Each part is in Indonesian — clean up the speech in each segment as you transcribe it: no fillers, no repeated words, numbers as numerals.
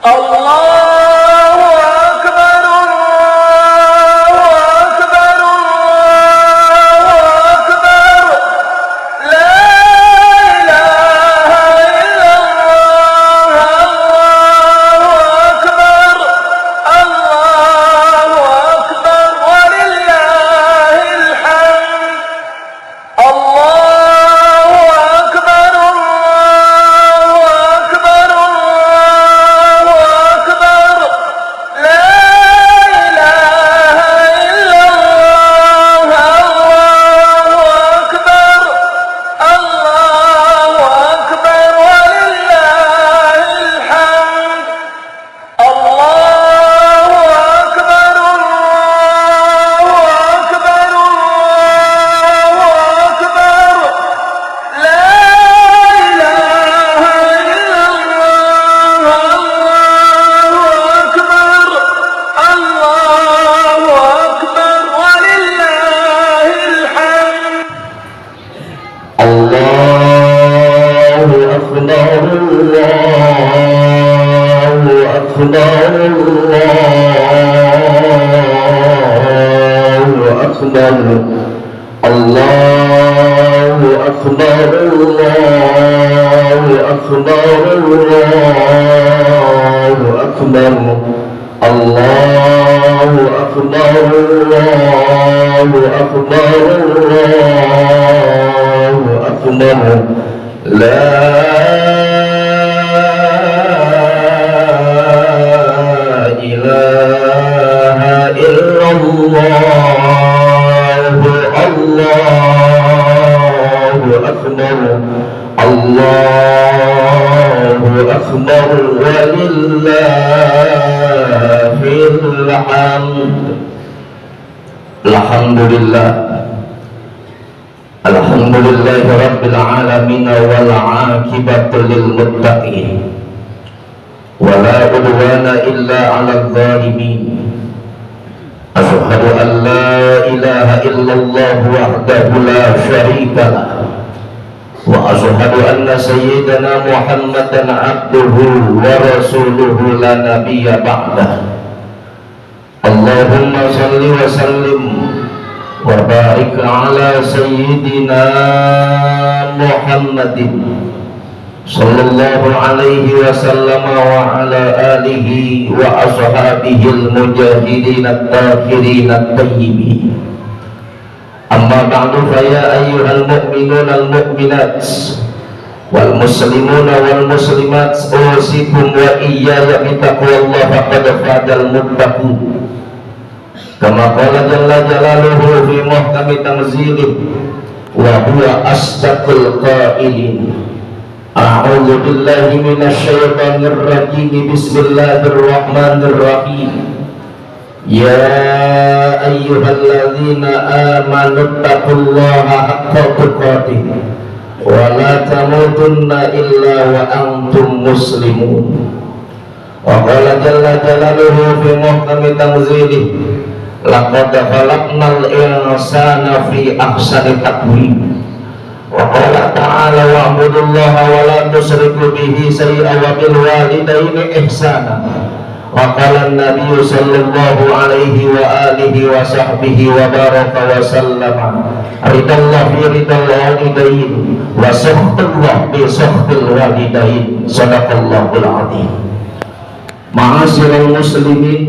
Allahu Akbar, Allahu Akbar, Allahu Akbar. La ilaha illallah, Allahu Akbar, Allahu Akbar, walillahil hamd. Allahu Akbar, Allahu Akbar, Allahu Akbar. La ilaha illallah, Allahu Akbar, Allahu Akbar, walillahil hamd. Allahu Akbar, Allahu Akbar, Allahu Akbar. La ilaha illallah, Allahu Akbar, Allahu Akbar, walillahil hamd. Allahu Akbar, Allahu Akbar, Allahu Akbar, Allahu Akbar, Allahu Akbar, Allahu Akbar, Allahu Akbar, Allahu Akbar, Allahu Akbar. La ilaha illallah, Allahu Akbar, Allahu Akbar, walillahil hamd. Alhamdulillah, alhamdulillahi rabbil alamin, wal aqibatu lil muttaqin, wala udwana illa 'alal zalimin. Asyhadu an la ilaha illallah wahdahu la syarika lah, wa asyhadu anna sayyidana Muhammadan abduhu wa rasuluhu la nabiyya ba'dah. Allahumma salli wa sallim wa barik ala sayyidina Muhammadin sallallahu alaihi wasallam wa ala alihi wa ashabihi al-mujahidin at-tahirin at-tayyibin. Amma ba'du, fa ya ayyuhal mu'minun al-mu'minat wal muslimuna wal muslimat, usikum wa iyaya bitaqwallah, faqad fadal muttaqun. Kama qala jalla jalaluhu fi muhkami tanzilih wa huwa asdaqul qailin. A'udzu billahi minasy syaithanir rajim. Bismillahirrahmanirrahim. Ya ayyuhalladzina amanu taqullaha haqqa tuqatih wa la tamutunna illa wa antum muslimun. Wa qala jalla jalaluhu fi muhkami tanzilih, laqad khalaqnal insana fi ahsani taqwim. Wa qala ta'ala wa'budullaha wa la tusyriku bihi syai'an wa bil walidaini ihsana. Wa qala an-nabiyyu sallallahu alaihi wa alihi wa sahbihi wa baraka wa sallama, ridallah fi ridal walidain wa sakhtullah bi sakhtil walidain. Shadaqallahul azim. Ma'asyiral muslimin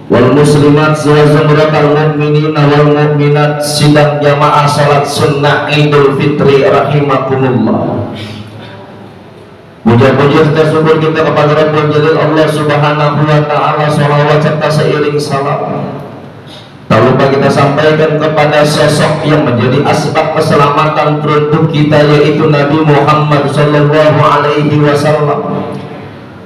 wal muslimat wa zumratal mu'minin wal mu'minat, sidang jamaah salat sunnah Idul Fitri rahimakumullah. Puja-puji serta syukur kita kepada Rabbul Jalil Allah Subhanahu wa taala, shalawat serta seiring salam tak lupa kita sampaikan kepada sosok yang menjadi asbab keselamatan untuk kita, yaitu Nabi Muhammad sallallahu alaihi wasallam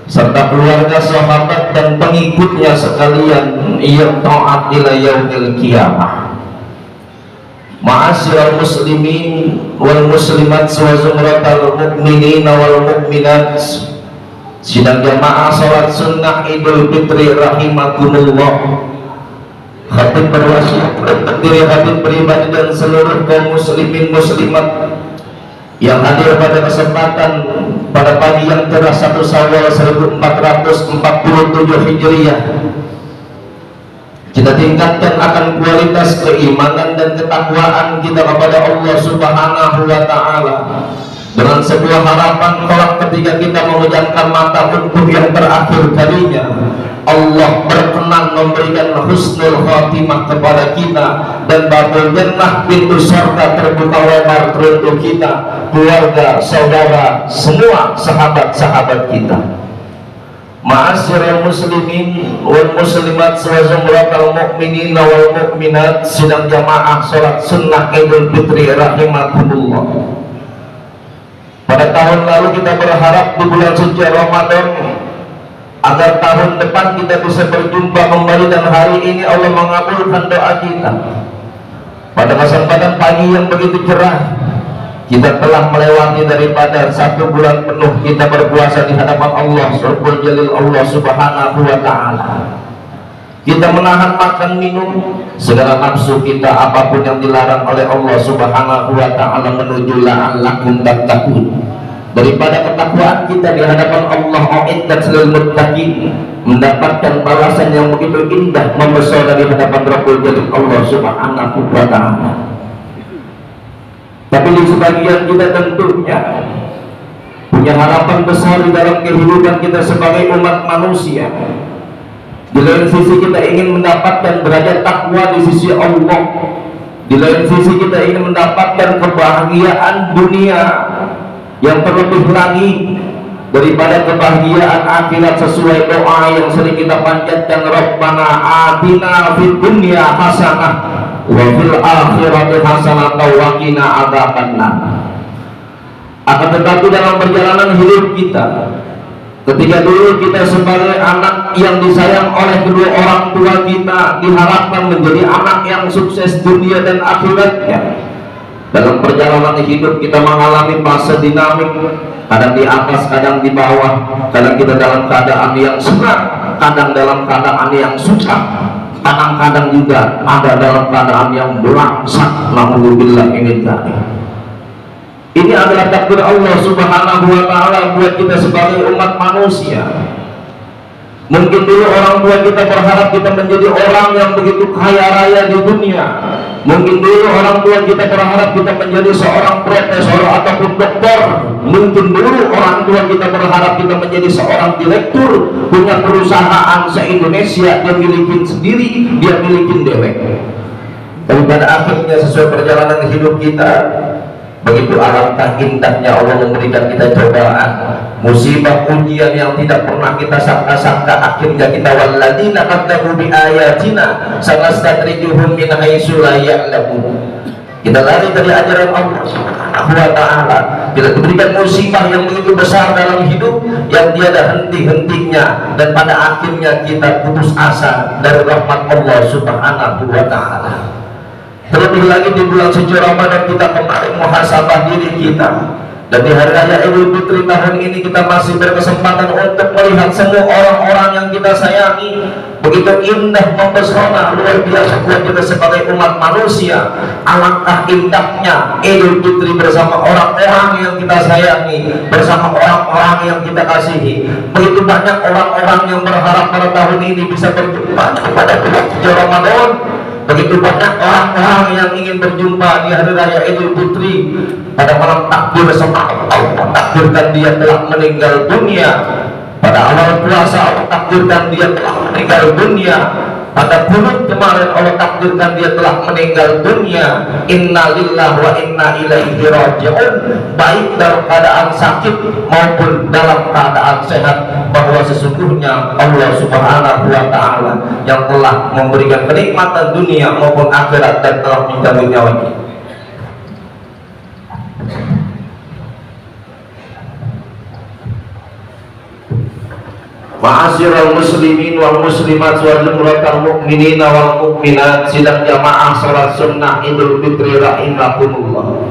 serta keluarga, sahabat dan pengikutnya sekalian yang taat ila yaumil qiyamah. Ma'asyiral muslimin wal muslimat wa zumratal mu'minin wal mu'minat, sidang jamaah salat sunnah Idul Fitri rahimakumullah. Khatib berwasiat untuk diri, khatib pribadi dan seluruh kaum muslimin muslimat yang hadir pada kesempatan pada pagi yang cerah 1 Syawal 1447 Hijriah. Kita tingkatkan akan kualitas keimanan dan ketakwaan kita kepada Allah Subhanahu wa Ta'ala dengan sebuah harapan kelak ketika kita memejamkan mata untuk yang terakhir kalinya, Allah berkenan memberikan husnul khatimah kepada kita dan babul jannah, pintu surga terbuka lebar untuk kita, keluarga, saudara, semua sahabat-sahabat kita. Ma'asyiral muslimin wal muslimat wa zumratal mu'minin wal mu'minat, sidang jamaah salat sunnah Idul Fitri rahimakumullah. Pada tahun lalu kita berharap di bulan suci Ramadan agar tahun depan kita bisa berjumpa kembali, dan hari ini Allah mengabulkan doa kita. Pada kesempatan pagi yang begitu cerah, kita telah melewati daripada 1 bulan penuh kita berpuasa di hadapan Allah Rabbul Jalil, Allah Subhanahu wa Ta'ala. Kita menahan makan minum, segala nafsu kita, apapun yang dilarang oleh Allah Subhanahu wa Ta'ala, menuju la'allakum tattaqun. Daripada ketakwaan kita di hadapan Allah, uiddat lil muttaqin, mendapatkan balasan yang begitu indah membesar dari hadapan Rabbul Jalil, Allah Subhanahu wa Ta'ala. Tapi di sebagian kita tentunya punya harapan besar di dalam kehidupan kita sebagai umat manusia. Di lain sisi kita ingin mendapatkan derajat takwa di sisi Allah. Di lain sisi kita ingin mendapatkan kebahagiaan dunia yang terlebih lagi daripada kebahagiaan akhirat sesuai doa yang sering kita panjatkan, Rabbana atina fid dunya hasanah wa fil akhirati hasanah wa qina adzabannar. Akan tetapi dalam perjalanan hidup kita, ketika dulu kita sebagai anak yang disayang oleh kedua orang tua kita, diharapkan menjadi anak yang sukses dunia dan akhiratnya. Dalam perjalanan hidup kita mengalami fase dinamik, kadang di atas, kadang di bawah, kadang kita dalam keadaan yang senang, kadang dalam keadaan yang susah, kadang-kadang juga ada dalam keadaan yang berangsang. Alhamdulillah ini tadi. Ini adalah takdir Allah Subhanahu wa Ta'ala buat kita sebagai umat manusia. Mungkin dulu orang tua kita berharap kita menjadi orang yang begitu kaya raya di dunia. Mungkin dulu orang tua kita berharap kita menjadi seorang profesor ataupun doktor. Mungkin dulu orang tua kita berharap kita menjadi seorang direktur, punya perusahaan se-Indonesia, dia milikin sendiri, dia milikin dewek. Dan pada akhirnya sesuai perjalanan hidup kita, begitu alangkah indahnya Allah memberikan kita cobaan, musibah, ujian yang tidak pernah kita sangka-sangka. Akhirnya kita walladzina kadzabu bi ayatina sanastadrijuhum min haitsu la ya'lamun. Kita lari dari ajaran Allah Subhanahu wa Ta'ala. Kita diberikan musibah yang begitu besar dalam hidup yang tiada henti-hentinya, dan pada akhirnya kita putus asa dari rahmat Allah Subhanahu wa Ta'ala. Terlebih lagi di bulan suci Ramadan kita kemarin muhasabah diri kita, dan di hari raya Idul Fitri tahun ini kita masih berkesempatan untuk melihat semua orang-orang yang kita sayangi begitu indah, mempesona, luar biasa buat kita sebagai umat manusia. Alangkah indahnya Idul Fitri bersama orang-orang yang kita sayangi, bersama orang-orang yang kita kasihi. Begitu banyak orang-orang yang berharap pada tahun ini bisa berjumpa pada bulan suci Ramadan. Begitu banyak orang-orang yang ingin berjumpa di hari raya Idul Fitri. Pada malam takbir bersama Allah takdirkan dia telah meninggal dunia. Pada awal puasa Allah takdirkan dia telah meninggal dunia. Pada bulan kemarin Allah takdirkan dia telah meninggal dunia. Inna lillahi wa inna ilaihi raji'un. Baik dalam keadaan sakit maupun dalam keadaan sehat, bahwa sesungguhnya Allah Subhanahu wa Ta'ala yang telah memberikan kenikmatan dunia maupun akhirat dan telah menjamin nyawa kita. Ma'asyiral muslimin wal muslimat wal jumratal mu'minina wal mu'minat, sidang jamaah salat sunnah Idul Fitri rahimakumullah.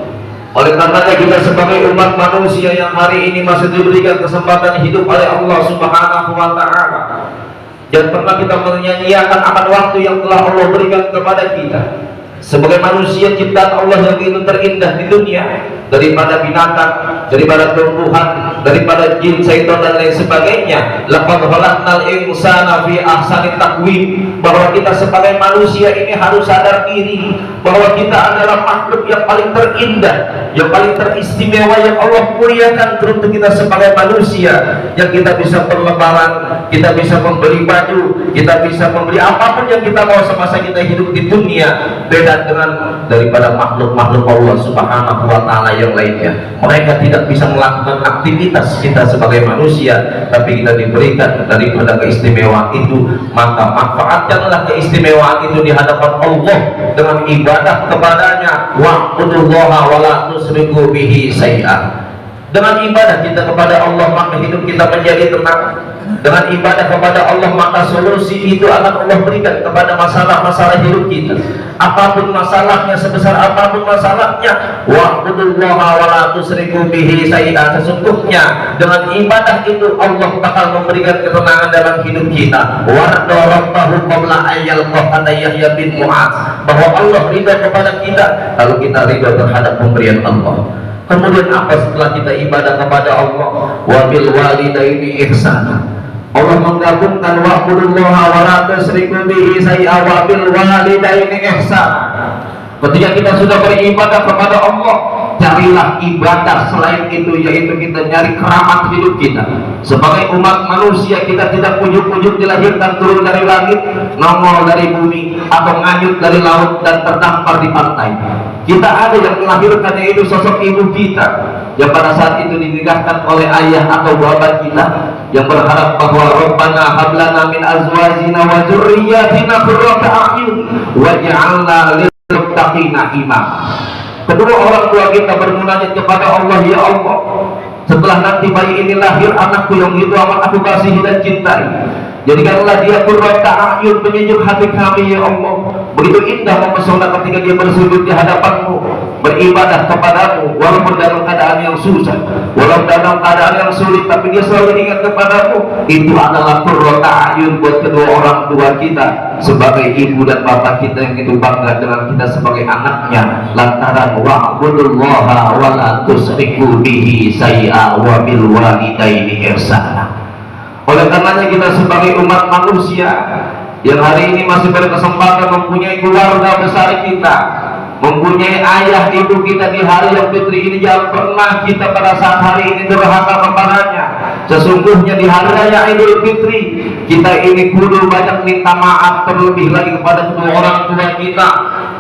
Oleh karenanya kita sebagai umat manusia yang hari ini masih diberikan kesempatan hidup oleh Allah Subhanahu wa Ta'ala, dan pernah kita menyanyiakan akan waktu yang telah Allah berikan kepada kita, Sebagai manusia ciptaan Allah yang begitu terindah di dunia, daripada binatang, daripada tumbuhan, daripada jin, syaitan dan lain sebagainya. Laqad khalaqnal insana fi ahsani taqwim, bahwa kita sebagai manusia ini harus sadar diri bahwa kita adalah makhluk yang paling terindah, yang paling teristimewa, yang Allah muliakan untuk kita sebagai manusia. Yang kita bisa berlebaran, kita bisa membeli baju, kita bisa membeli apapun yang kita mau semasa kita hidup di dunia. Beda dengan daripada makhluk-makhluk Allah Subhanahu wa ta'ala yang lainnya. Mereka tidak bisa melakukan aktivitas kita sebagai manusia, tapi kita diberikan daripada keistimewaan itu. Maka manfaatkanlah keistimewaan itu di hadapan Allah dengan ibadah kepadanya. Wa'budullaha wa la tusyriku bihi syai'an. Dengan ibadah kita kepada Allah maka hidup kita menjadi tenang. Dengan ibadah kepada Allah maka solusi itu akan Allah berikan kepada masalah-masalah hidup kita. Apapun masalahnya, sebesar apapun masalahnya, wa'budullaha wa la tusyriku bihi syai'an. Sesungguhnya dengan ibadah itu Allah bakal memberikan ketenangan dalam hidup kita. Warḍallahu qabla ayyalqa kata Yahya bin Mu'adz, bahwa Allah ridha kepada kita kalau kita ridha terhadap pemberian Allah. Kemudian apa setelah kita ibadah kepada Allah? Wabil walidaini ihsana. Allah menggabungkan wa'budullaha wa la tusyriku bihi syai'an wa bil walidaini ihsana. Ketika kita sudah beribadah kepada Allah, carilah ibadah selain itu, yaitu kita nyari keramat hidup kita. Sebagai umat manusia, kita tidak ujuk-ujuk dilahirkan turun dari langit, nongol dari bumi, atau nganyut dari laut dan terdampar di pantai. Kita ada yang melahirkan, yaitu sosok ibu kita, yang pada saat itu dinikahkan oleh ayah atau bapak kita, yang berharap bahwa Rabbana hab lana min azwajina wa dzurriyyatina qurrata a'yun waj'alna lil muttaqina imama. Kedua orang tua kita bermunajat kepada Allah, ya Allah, setelah nanti bayi ini lahir, anakku yang itu amat aku kasihi dan cintai, jadikanlah dia qurrata a'yun, penyejuk hati kami, ya Allah. Begitu indah mempesona ketika dia bersujud di hadapanmu, beribadah kepadamu, walaupun dalam keadaan yang susah, walaupun dalam keadaan yang sulit, tapi dia selalu ingat kepadamu. Itu adalah qurrata a'yun buat kedua orang tua kita, sebagai ibu dan bapak kita yang itu bangga dengan kita sebagai anaknya, lantaran wa'budullaha wa la tusyriku bihi syai'an wa bil walidaini ihsana. Oleh karenanya kita sebagai umat manusia yang hari ini masih berkesempatan mempunyai keluarga besar kita, mempunyai ayah ibu kita di hari yang fitri ini, jangan pernah kita pada saat hari ini durhaka kepadanya. Sesungguhnya di hari raya Idul Fitri kita ini kudu banyak minta maaf, terlebih lagi kepada kedua orang tua kita,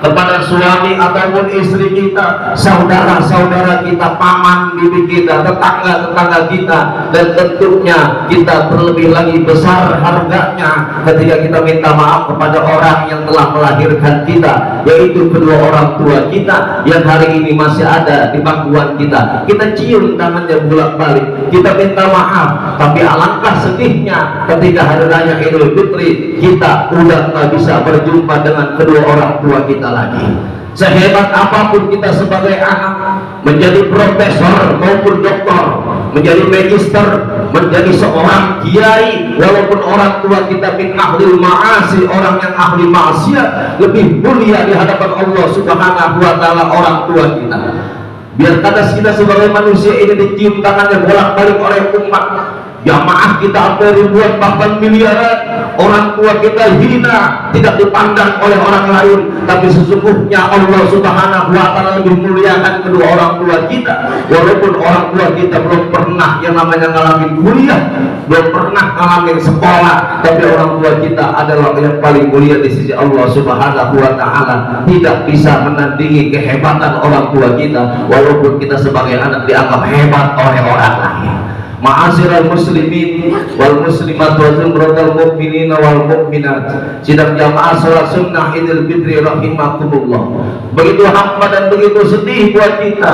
kepada suami ataupun istri kita, saudara-saudara kita, paman bibi kita, tetangga-tetangga kita, dan tentunya kita terlebih lagi besar harganya ketika kita minta maaf kepada orang yang telah melahirkan kita, yaitu kedua orang tua kita yang hari ini masih ada di pangkuan kita. Kita cium tangannya bolak-balik, kita minta maaf. Tapi alangkah sedihnya ketika hari raya Idul Fitri kita udah nggak bisa berjumpa dengan kedua orang tua kita lagi. Sehebat apapun kita sebagai anak, menjadi profesor maupun doktor, menjadi magister, menjadi seorang kiai, walaupun orang tua kita min ahlil ma'asi, orang yang ahli maksiat, lebih mulia di hadapan Allah Subhanahu wa ta'ala orang tua kita. Biar kata kita sebagai manusia ini dicium tangannya bolak-balik oleh umat, jamaah kita sampai ribuan bahkan miliaran, orang tua kita hina, tidak dipandang oleh orang lain, tapi sesungguhnya Allah Subhanahu wa ta'ala lebih muliakan kedua orang tua kita. Walaupun orang tua kita belum pernah yang namanya ngalamin kuliah, belum pernah ngalamin sekolah, tapi orang tua kita adalah yang paling mulia di sisi Allah Subhanahu wa ta'ala. Tidak bisa menandingi kehebatan orang tua kita, walaupun kita sebagai anak dianggap hebat oleh orang lain. Ma'asyiral muslimin wal muslimat wa zumratal mu'minin wal mu'minat, sidang jamaah salat sunnah Idul Fitri rahimakumullah. Begitu hampa dan begitu sedih buat kita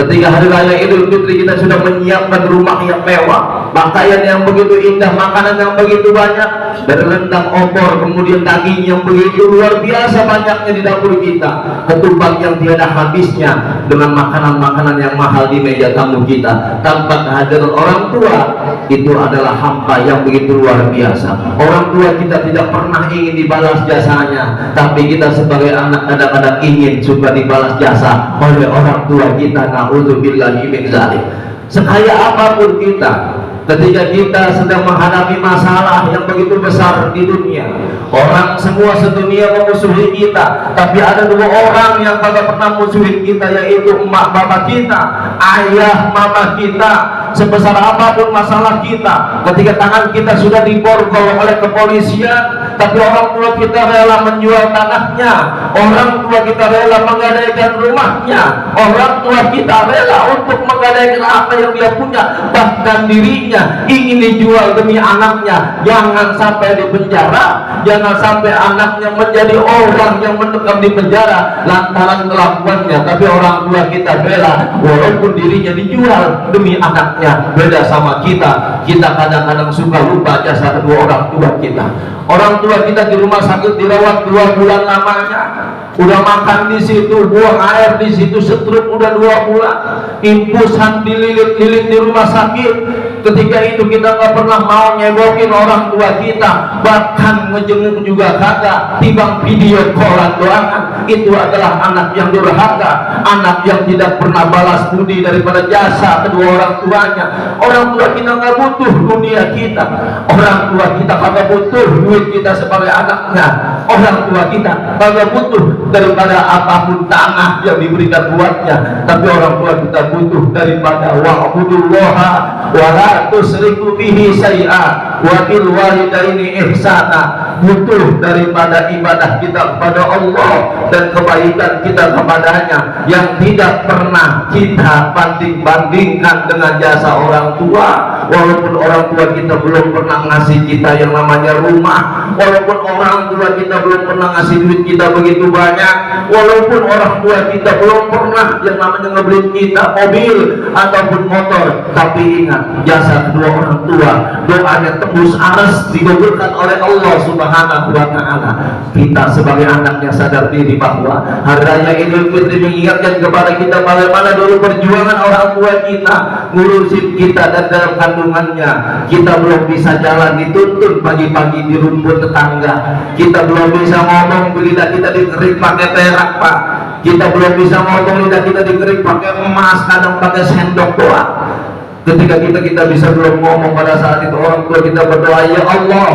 ketika hari raya Idul Fitri kita sudah menyiapkan rumah yang mewah, pakaian yang begitu indah, makanan yang begitu banyak, dari rendang opor, kemudian daging yang begitu luar biasa banyaknya di dapur kita, ketupat yang tiada habisnya, dengan makanan-makanan yang mahal di meja tamu kita, tanpa kehadiran orang tua. Itu adalah hampa yang begitu luar biasa. Orang tua kita tidak pernah ingin dibalas jasanya, tapi kita sebagai anak kadang-kadang ingin juga dibalas jasa oleh orang tua kita. Na'udzubillahi min dzalik. Sekaya apapun kita, ketika kita sedang menghadapi masalah yang begitu besar di dunia, orang semua sedunia memusuhi kita, tapi ada dua orang yang kagak pernah musuhin kita, yaitu emak bapak kita, ayah mama kita. Sebesar apapun masalah kita, ketika tangan kita sudah diborgol oleh kepolisian, tapi orang tua kita rela menjual tanahnya, orang tua kita rela menggadaikan rumahnya, orang tua kita rela untuk menggadaikan apa yang dia punya, bahkan dirinya ingin dijual demi anaknya. Jangan sampai di penjara, jangan sampai anaknya menjadi orang yang mendekam di penjara lantaran kelakuannya, tapi orang tua kita rela walaupun dirinya dijual demi anaknya. Beda sama kita, kita kadang-kadang suka lupa jasa kedua orang tua kita. Orang tua kita di rumah sakit dirawat 2 bulan lamanya, udah makan di situ, buang air di situ, stroke udah 2 bulan, impusan dililit-lilit di rumah sakit. Ketika itu kita nggak pernah mau nyebokin orang tua kita, bahkan ngejenguk juga kagak, timbang video callan doangan. Itu adalah anak yang durhaka, anak yang tidak pernah balas budi daripada jasa kedua orang tuanya. Orang tua kita nggak butuh dunia kita, orang tua kita kagak butuh duit kita sebagai anaknya, orang tua kita kagak butuh daripada apapun tanah yang diberikan buatnya, tapi orang tua kita butuh daripada wa'budullaha wa la tusyriku bihi syai'a wa bil walidaini ihsana. Butuh daripada ibadah kita kepada Allah dan kebaikan kita kepadanya yang tidak pernah kita banding-bandingkan dengan jasa orang tua. Walaupun orang tua kita belum pernah ngasih kita yang namanya rumah, walaupun orang tua kita belum pernah ngasih duit kita begitu banyak, walaupun orang tua kita belum pernah yang namanya ngebeli kita mobil ataupun motor, tapi ingat jasa kedua orang tua, doanya tembus aras, digugurkan oleh Allah Subhanahu wa ta'ala. Kita sebagai anaknya sadar diri bahwa hari raya Idul Fitri mengingatkan kepada kita bagaimana dulu perjuangan orang tua kita ngurusin kita, dan dalam kandungannya kita belum bisa jalan dituntun pagi-pagi di rumput tetangga, kita belum bisa ngomong lidah kita dikerik pakai perak pak, kita belum bisa ngomong lidah kita dikerik pakai emas, kadang pakai sendok doang. Ketika kita bisa belum ngomong, pada saat itu orang tua kita berdoa, ya Allah,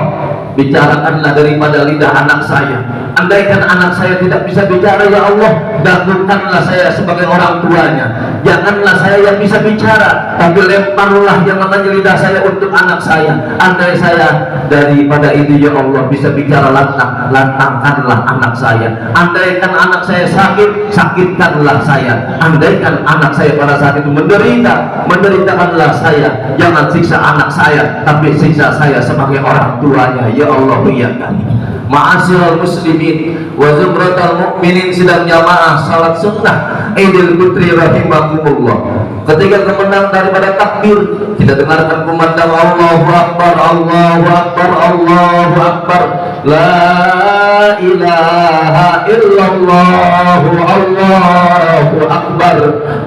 bicarakanlah daripada lidah anak saya. Andaikan anak saya tidak bisa bicara, ya Allah, dahulukanlah saya sebagai orang tuanya. Janganlah saya yang bisa bicara, tapi lemparlah yang namanya lidah saya untuk anak saya. Andai saya daripada itu, ya Allah, bisa bicara lantang, lantangkanlah anak saya. Andaikan anak saya sakit, sakitkanlah saya. Andaikan anak saya pada saat itu menderita, menderitakanlah saya. Jangan siksa anak saya, tapi siksa saya sebagai orang tuanya. Ya Allah, ya kami. Ma'asyiral muslimin wa zumratal mu'minin, sedang jamaah salat sunnah Idul Fitri rahimakumullah. Ketika kemenang daripada takbir, kita dengarkan kumandang Allahu Akbar, Allahu Akbar, Allahu Akbar, la ilaha illallah, Allahu Akbar,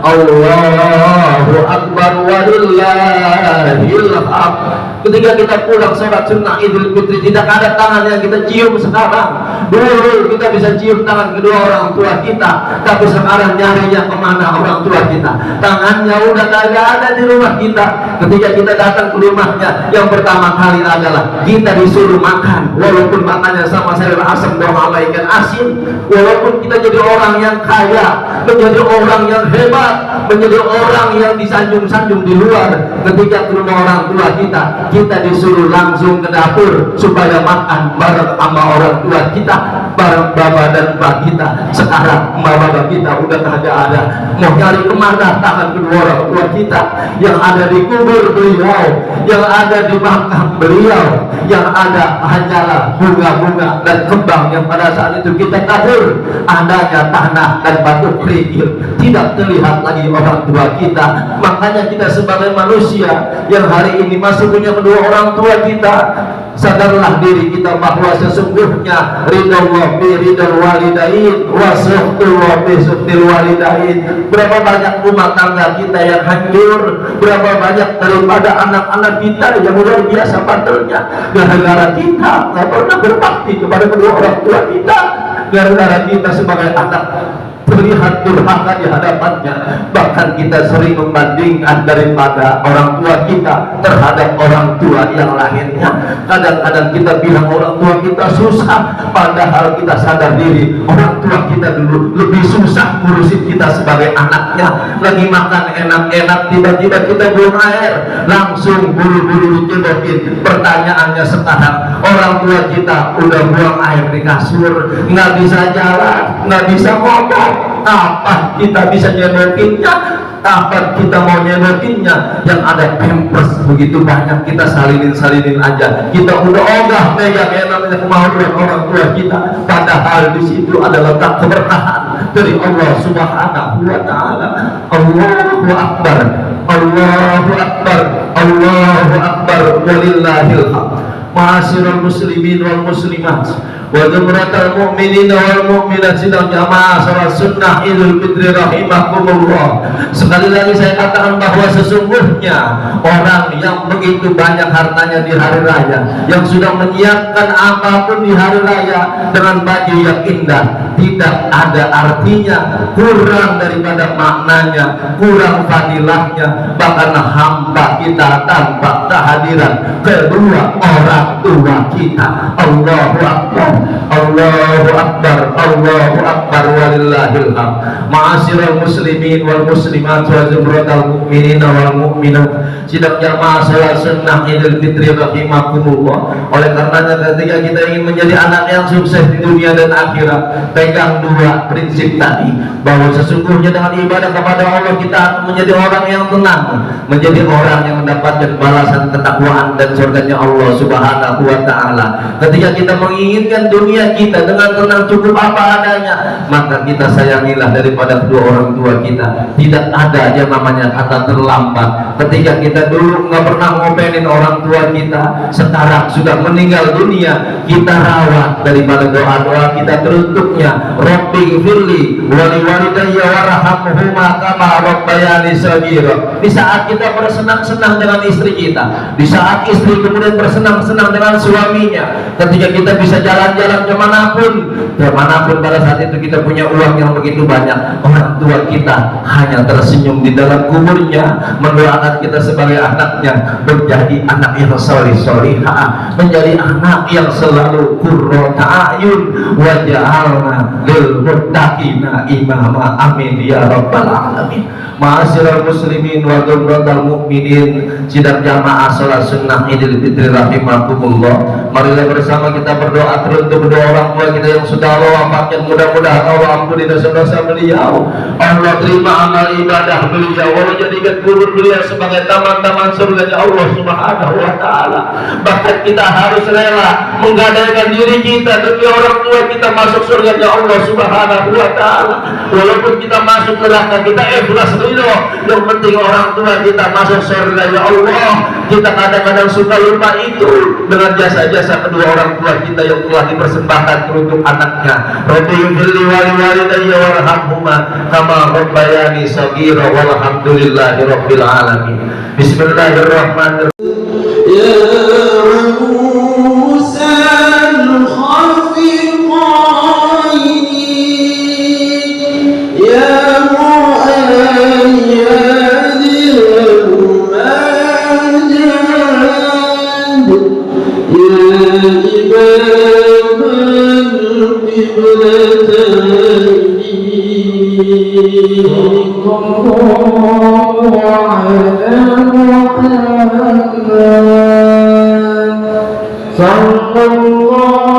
Allahu Akbar, walillahil hamd. Ketika kita pulang sholat sunnah Idul Fitri, tidak ada tangan yang kita cium sekarang. Dulu kita bisa cium tangan kedua orang tua kita, tapi sekarang nyarinya kemana orang tua kita? Tangannya udah kagak ada di rumah kita. Ketika kita datang ke rumahnya, yang pertama kali adalah kita disuruh makan, walaupun makannya sama sayur asam dan ikan asin. Walaupun kita jadi orang yang kaya, menjadi orang yang hebat, menjadi orang yang disanjung-sanjung di luar, ketika ke rumah orang tua kita disuruh langsung ke dapur supaya makan bareng sama orang tua kita, bareng bapak dan mbak kita. Sekarang bapak kita udah kagak ada, mau nyari kemana tangan kedua orang tua kita? Yang ada di kubur beliau, yang ada di makam beliau, yang ada hanyalah bunga-bunga dan kembang yang pada saat itu kita tabur. Adanya tanah dan batu kerikil, tidak terlihat lagi orang tua kita. Makanya kita sebagai manusia yang hari ini masih punya kedua orang tua kita, sadarlah diri kita bahwa sesungguhnya ridallah bi ridal walidain wa suhtullah bi suhtil walidain. Berapa banyak rumah tangga kita yang hancur, berapa banyak daripada anak-anak kita yang luar biasa bandelnya gara-gara kita nggak pernah berbakti kepada kedua orang tua kita, gara-gara kita sebagai anak terlihat durhaka di hadapannya. Bahkan kita sering membandingkan daripada orang tua kita terhadap orang tua yang lainnya. Kadang-kadang kita bilang orang tua kita susah, padahal kita sadar diri orang tua kita dulu lebih susah ngurusin kita sebagai anaknya. Lagi makan enak-enak, tiba-tiba kita buang air, langsung buru-buru dicedotin. Pertanyaannya sekarang, orang tua kita udah buang air di kasur, nggak bisa jalan, nggak bisa ngomong, apa kita bisa nyedotinnya? Kapan kita mau nyedotinnya? Yang ada pampers begitu banyak, kita salinin aja. Kita udah ogah megang yang namanya kemauan orang tua kita, padahal di situ ada letak keberkahan dari Allah Subhanahu wa taala. Allahu akbar, Allahu akbar, Allahu akbar, walillahil hamd. Ma'asyiral muslimin wal muslimat wa jumratal mu'minin wal mu'minat, sidang jamaah salat sunnah Idul Fitri rahimakumullah. Sekali lagi saya katakan bahwa sesungguhnya orang yang begitu banyak hartanya di hari raya, yang sudah menyiapkan apapun di hari raya dengan baju yang indah, tidak ada artinya, kurang daripada maknanya, kurang fadilahnya, bahkan hampa kita tanpa kehadiran kedua orang tua kita. Allahu akbar, Allahu akbar, Allahu akbar, walillahil hamd. Ma'asyiral muslimin wal muslimat wa zumratal mu'minin wal mu'minat, sidang jamaah salat sunnah Idul Fitri rahimakumullah. Oleh karenanya ketika kita ingin menjadi anak yang sukses di dunia dan akhirat, pegang dua prinsip tadi, bahwa sesungguhnya dengan ibadah kepada Allah kita akan menjadi orang yang tenang, menjadi orang yang mendapatkan balasan ketakwaan dan surganya Allah Subhanahu wa taala. Ketika kita menginginkan dunia kita dengan tenang cukup apa adanya, maka kita sayangilah daripada kedua orang tua kita. Tidak ada yang namanya kata terlambat. Ketika kita dulu nggak pernah ngomelin orang tua kita, sekarang sudah meninggal dunia, kita rawat daripada doa-doa kita teruntuknya. Rabbi firli wali walidayya warhamhuma kama rabbayani shaghira. Di saat kita bersenang-senang dengan istri kita, di saat istri kemudian bersenang-senang dengan suaminya, ketika kita bisa jalan-jalan kemanapun pada saat itu kita punya uang yang begitu banyak, orang tua kita hanya tersenyum di dalam kuburnya, mendoakan kita sebagai anaknya menjadi anak yang soleh-solehah, menjadi anak yang selalu qurrata a'yun wa ja'alna lil muttaqina imama. Amin ya rabbal alamin. Ma'asyiral muslimin wa jumratal mu'minin, sidang jamaah salat sunnah Idul Fitri rahimakumullah. Marilah bersama kita berdoa teruntuk kedua orang tua kita yang sudah Allah wafatkan. Mudah-mudahan Allah ampuni dosa-dosa beliau, Allah terima amal ibadah beliau, Allah jadikan kubur beliau sebagai taman-taman surga Allah Subhanahu wa taala. Bahkan kita harus rela menggadaikan diri kita demi orang tua kita masuk surga Allah Subhanahu wa taala. Walaupun kita masuk neraka, kita ikhlas ridho, yang penting orang tua kita masuk surga ya Allah. Kita kadang-kadang suka lupa itu dengan jasa-jasa kedua orang tua kita yang telah dipersembahkan untuk anaknya. Rabbi firli wali walidayya warhamhuma kama rabbayani shaghira walhamdulillahi rabbil alamin. Bismillahirrahmanirrahim. Ya Musal khafiqaini ya Sallallahu